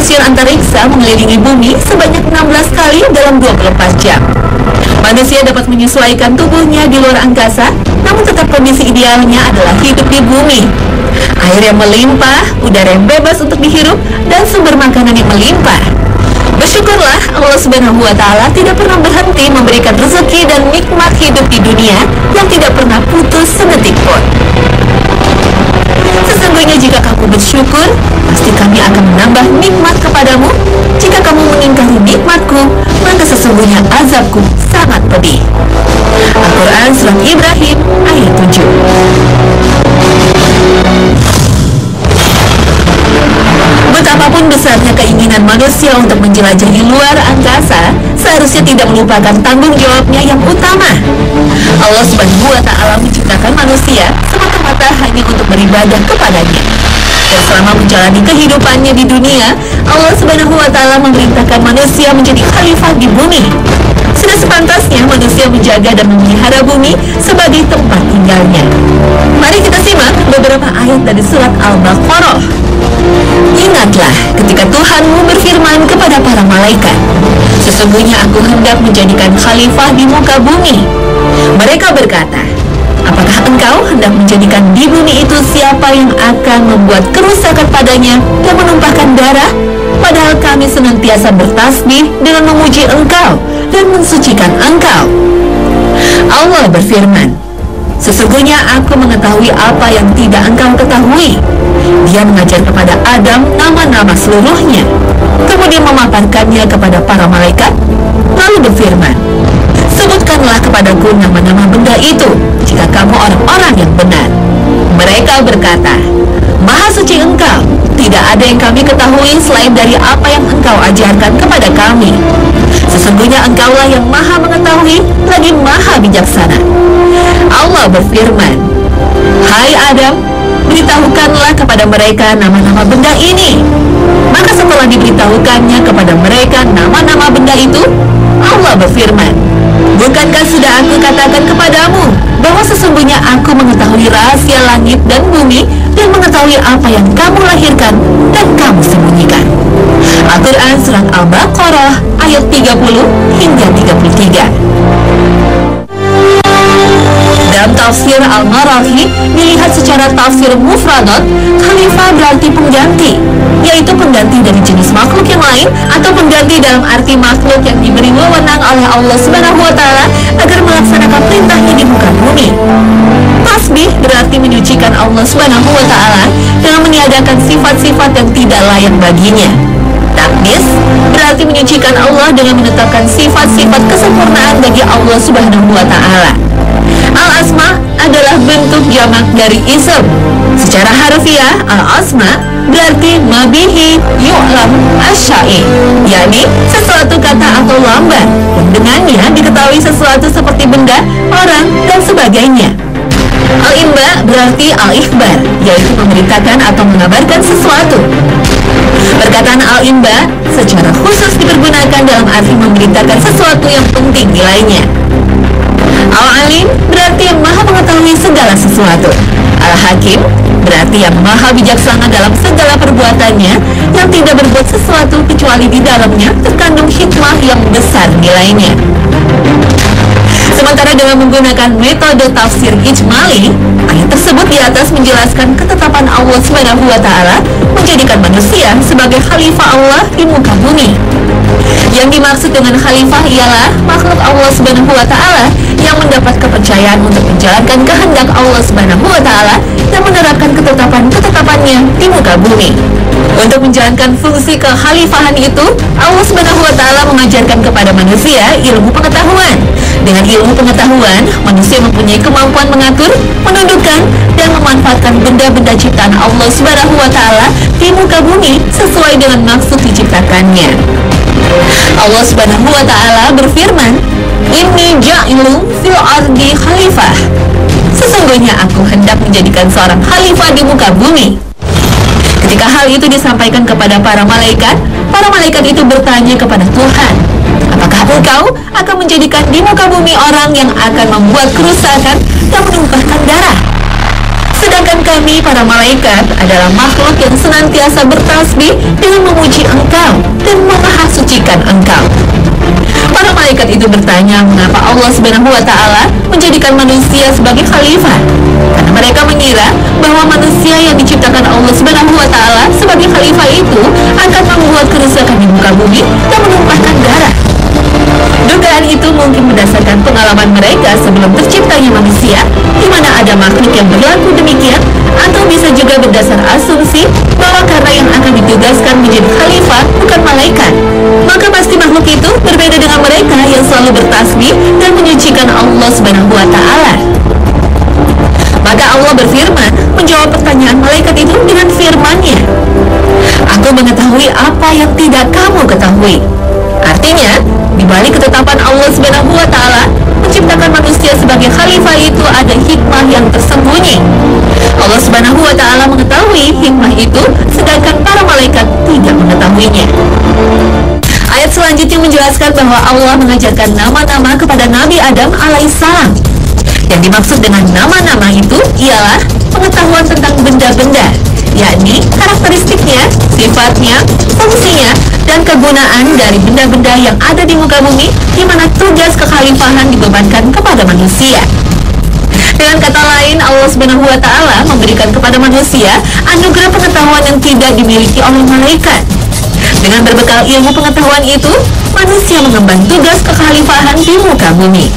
stasiun antariksa mengelilingi bumi sebanyak 16 kali dalam 24 jam. Manusia dapat menyesuaikan tubuhnya di luar angkasa, namun tetap kondisi idealnya adalah hidup di bumi. Air yang melimpah, udara yang bebas untuk dihirup, dan sumber makanan yang melimpah. Bersyukurlah Allah Subhanahu wa Ta'ala tidak pernah berhenti memberikan rezeki dan nikmat hidup di dunia yang tidak pernah putus sedetik pun. Sesungguhnya jika kamu bersyukur, pasti kami akan menambah nikmat kepadamu. Jika kamu mengingkari nikmatku, maka sesungguhnya azabku sangat pedih. Al-Quran Surat Ibrahim ayat 7. Betapapun besarnya keinginan manusia untuk menjelajahi luar angkasa, seharusnya tidak melupakan tanggung jawabnya yang utama. Allah Subhanahu wa Ta'ala menciptakan manusia semata-mata hanya untuk beribadah kepadanya. Dan selama menjalani kehidupannya di dunia, Allah Subhanahu wa Ta'ala memerintahkan manusia menjadi khalifah di bumi. Sudah sepantasnya manusia menjaga dan memelihara bumi sebagai tempat tinggalnya. Mari kita simak beberapa ayat dari surat Al-Baqarah. Ingatlah ketika Tuhanmu berfirman kepada para malaikat, sesungguhnya aku hendak menjadikan khalifah di muka bumi. Mereka berkata, apakah engkau hendak menjadikan di bumi itu siapa yang akan membuat kerusakan padanya dan menumpahkan darah? Padahal kami senantiasa bertasbih dengan memuji engkau dan mensucikan engkau. Allah berfirman, sesungguhnya aku mengetahui apa yang tidak engkau ketahui. Dia mengajar kepada Adam nama-nama seluruhnya, kemudian memaparkannya kepada para malaikat, lalu berfirman, sebutkanlah kepadaku nama-nama benda itu, jika kamu orang-orang yang benar. Mereka berkata, Maha suci engkau, tidak ada yang kami ketahui selain dari apa yang engkau ajarkan kepada kami. Sesungguhnya engkaulah yang maha mengetahui, lagi maha bijaksana. Allah berfirman, hai Adam, beritahukanlah kepada mereka nama-nama benda ini. Maka setelah diberitahukannya kepada mereka nama-nama benda itu, Allah berfirman, bukankah sudah aku katakan kepadamu bahwa sesungguhnya aku mengetahui rahasia langit dan bumi dan mengetahui apa yang kamu lahirkan dan kamu sembunyikan. Al-Quran Surat Al-Baqarah ayat 30 hingga 33. Dalam tafsir Al-Marahi dilihat secara tafsir mufradat, khalifah berarti pengganti, yaitu pengganti dari jenis makhluk yang lain atau pengganti dalam arti makhluk yang diberi wewenang oleh Allah Subhanahu wa Ta'ala agar melaksanakan perintahnya di muka bumi. Tasbih berarti menyucikan Allah Subhanahu wa Ta'ala dengan meniadakan sifat-sifat yang tidak layak baginya. Takdis berarti menyucikan Allah dengan menetapkan sifat-sifat kesempurnaan bagi Allah Subhanahu wa Ta'ala. Al-Asma adalah bentuk jamak dari ism. Secara harfiah, Al-Asma berarti mabihi yu'lam asyai, yakni sesuatu kata atau lamban yang dengannya diketahui sesuatu seperti benda, orang, dan sebagainya. Al-Imba berarti al-ikhbar, yaitu memberitakan atau mengabarkan sesuatu. Perkataan al-imba secara khusus dipergunakan dalam arti memberitakan sesuatu yang penting nilainya. Al-Alim berarti yang maha mengetahui segala sesuatu. Al-Hakim berarti yang maha bijaksana dalam segala perbuatannya, yang tidak berbuat sesuatu kecuali di dalamnya terkandung hikmah yang besar nilainya. Sementara dengan menggunakan metode tafsir ijmali, ayat tersebut di atas menjelaskan ketetapan Allah Subhanahu wa Ta'ala menjadikan manusia sebagai khalifah Allah di muka bumi. Yang dimaksud dengan khalifah ialah makhluk Allah Subhanahu wa Ta'ala yang mendapat kepercayaan untuk menjalankan kehendak Allah Subhanahu wa Ta'ala dan menerapkan ketetapan-ketetapannya di muka bumi. Untuk menjalankan fungsi kekhalifahan itu, Allah Subhanahu wa Ta'ala mengajarkan kepada manusia ilmu pengetahuan. Dengan ilmu pengetahuan, manusia mempunyai kemampuan mengatur, menundukkan, dan memanfaatkan benda-benda ciptaan Allah Subhanahu wa Ta'ala di muka bumi sesuai dengan maksud diciptakannya. Allah Subhanahu wa Ta'ala berfirman, Inni ja'ilun fil ardi khalifah. Sesungguhnya aku hendak menjadikan seorang khalifah di muka bumi. Ketika hal itu disampaikan kepada para malaikat itu bertanya kepada Tuhan, apakah engkau akan menjadikan di muka bumi orang yang akan membuat kerusakan dan menumpahkan darah? Sedangkan kami, para malaikat, adalah makhluk yang senantiasa bertasbih dengan memuji Engkau dan memahasucikan Engkau. Para malaikat itu bertanya mengapa Allah Subhanahu wa Ta'ala menjadikan manusia sebagai khalifah. Karena mereka mengira bahwa manusia yang diciptakan Allah Subhanahu wa Ta'ala sebagai khalifah itu akan membuat kerusakan di muka bumi dan menumpahkan darah. Dugaan itu mungkin berdasarkan pengalaman mereka sebelum terciptanya manusia, di mana ada makhluk yang berlaku demikian, atau bisa juga berdasar asumsi bahwa karena yang akan ditugaskan menjadi khalifah bukan malaikat, maka pasti makhluk itu berbeda dengan mereka yang selalu bertasbih dan menyucikan Allah Subhanahu wa Ta'ala. Maka Allah berfirman menjawab pertanyaan malaikat itu dengan firman-Nya, "Aku mengetahui apa yang tidak kamu ketahui." Artinya, di balik ketetapan Allah Subhanahu wa Ta'ala menciptakan manusia sebagai khalifah itu ada hikmah yang tersembunyi. Allah Subhanahu wa Ta'ala mengetahui hikmah itu, sedangkan para malaikat tidak mengetahuinya. Ayat selanjutnya menjelaskan bahwa Allah mengajarkan nama-nama kepada Nabi Adam alaihissalam. Yang dimaksud dengan nama-nama itu ialah pengetahuan tentang benda-benda, yakni karakteristiknya, sifatnya, fungsinya, dan kegunaan dari benda-benda yang ada di muka bumi, di mana tugas kekhalifahan dibebankan kepada manusia. Dengan kata lain, Allah Subhanahu wa Ta'ala memberikan kepada manusia anugerah pengetahuan yang tidak dimiliki oleh malaikat. Dengan berbekal ilmu pengetahuan itu, manusia mengemban tugas kekhalifahan di muka bumi.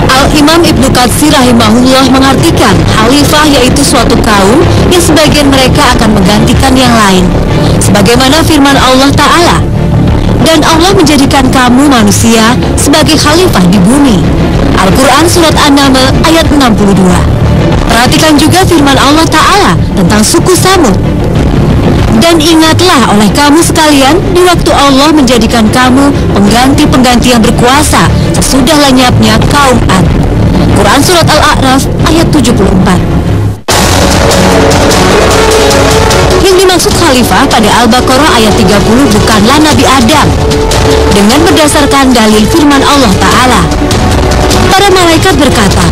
Al-Imam Ibnu Katsir rahimahullah mengartikan khalifah yaitu suatu kaum yang sebagian mereka akan menggantikan yang lain, sebagaimana firman Allah Ta'ala, "Dan Allah menjadikan kamu manusia sebagai khalifah di bumi." Al-Quran Surat An-Naml ayat 62. Perhatikan juga firman Allah Ta'ala tentang suku Samud, "Dan ingatlah oleh kamu sekalian di waktu Allah menjadikan kamu pengganti-pengganti yang berkuasa sesudah lenyapnya kaum Ad." Quran Surat Al-A'raf ayat 74. Yang dimaksud khalifah pada Al-Baqarah ayat 30 bukanlah Nabi Adam. Dengan berdasarkan dalil firman Allah Ta'ala, para malaikat berkata,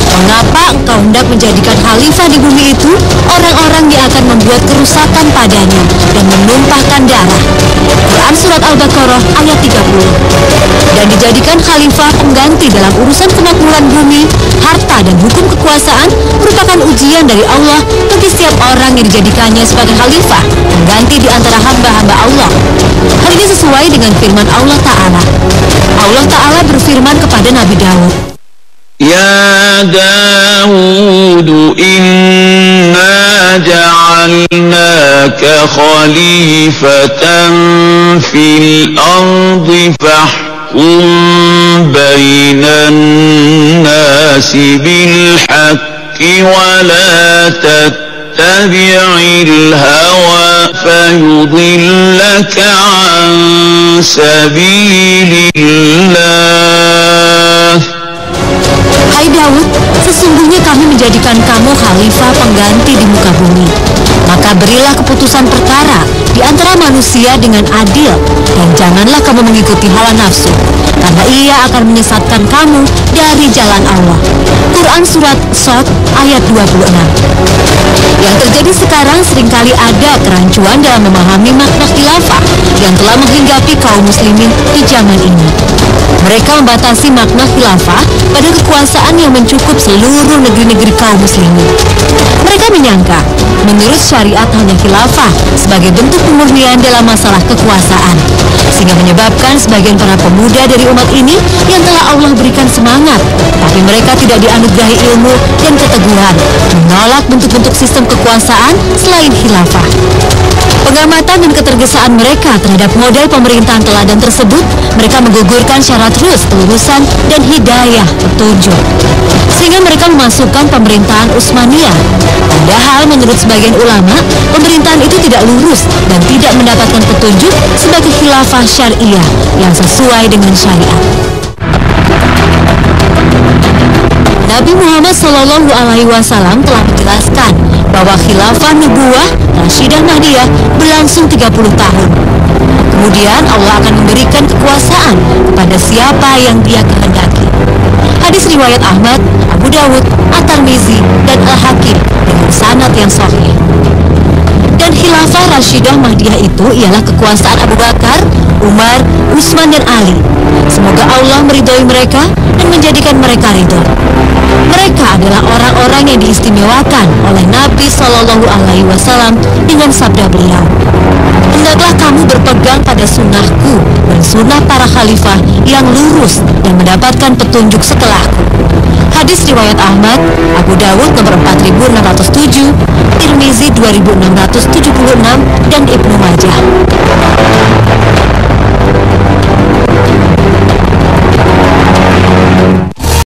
"Mengapa engkau hendak menjadikan khalifah di bumi itu orang-orang yang akan membuat kerusakan padanya dan menumpahkan darah?" Quran Surat Al-Baqarah ayat 30. Dan dijadikan khalifah pengganti dalam urusan kemakmuran bumi, harta dan hukum kekuasaan merupakan ujian dari Allah bagi setiap orang yang dijadikannya sebagai khalifah pengganti di antara hamba-hamba Allah. Hal ini sesuai dengan firman Allah Ta'ala. Allah Ta'ala berfirman kepada Nabi Daud, "Ya Daud, inna ja'alnaka khalifatan fil ardi fahkum bainan nasi bil haqqi wa la tattabi'il hawa fayudillaka an sabilillah." Hai Daud, sesungguhnya kami menjadikan kamu khalifah pengganti di muka bumi. Maka berilah keputusan perkara di antara manusia dengan adil, dan janganlah kamu mengikuti hawa nafsu, karena ia akan menyesatkan kamu dari jalan Allah. Quran Surat Shad ayat 26. Yang terjadi sekarang seringkali ada kerancuan dalam memahami makna khilafah yang telah menghinggapi kaum muslimin di zaman ini. Mereka membatasi makna khilafah pada kekuasaan yang mencukup seluruh negeri-negeri kaum muslimin. Mereka menyangka menurut syariat hanya khilafah sebagai bentuk pemurnian dalam masalah kekuasaan, sehingga menyebabkan sebagian para pemuda dari umat ini yang telah Allah berikan semangat, tapi mereka tidak dianugerahi ilmu dan keteguhan, menolak bentuk-bentuk sistem kekuasaan selain khilafah. Pengamatan dan ketergesaan mereka terhadap model pemerintahan teladan tersebut, mereka menggugurkan syarat kelurusan dan hidayah petunjuk, sehingga mereka memasukkan pemerintahan Utsmaniyah. Padahal menurut sebagian ulama, pemerintahan itu tidak lurus dan tidak mendapatkan petunjuk sebagai khilafah syariah yang sesuai dengan syariat. Nabi Muhammad SAW telah menjelaskan bahwa khilafah nubuwah Rasyidah Mahdiyah berlangsung 30 tahun. Kemudian Allah akan memberikan kekuasaan kepada siapa yang Dia kehendaki. Hadis riwayat Ahmad, Abu Dawud, At-Tirmizi, dan Al-Hakim dengan sanad yang sahih. Dan khilafah Rashidah Mahdiyah itu ialah kekuasaan Abu Bakar, Umar, Utsman, dan Ali. Semoga Allah meridhoi mereka dan menjadikan mereka ridho. Mereka adalah orang-orang yang diistimewakan oleh Nabi Shallallahu Alaihi Wasallam dengan sabda beliau, "Hendaklah kamu berpegang pada sunnahku dan sunnah para khalifah yang lurus dan mendapatkan petunjuk setelahku." Hadis riwayat Ahmad, Abu Dawud nomor 4607, Tirmizi 2676, dan Ibnu Majah.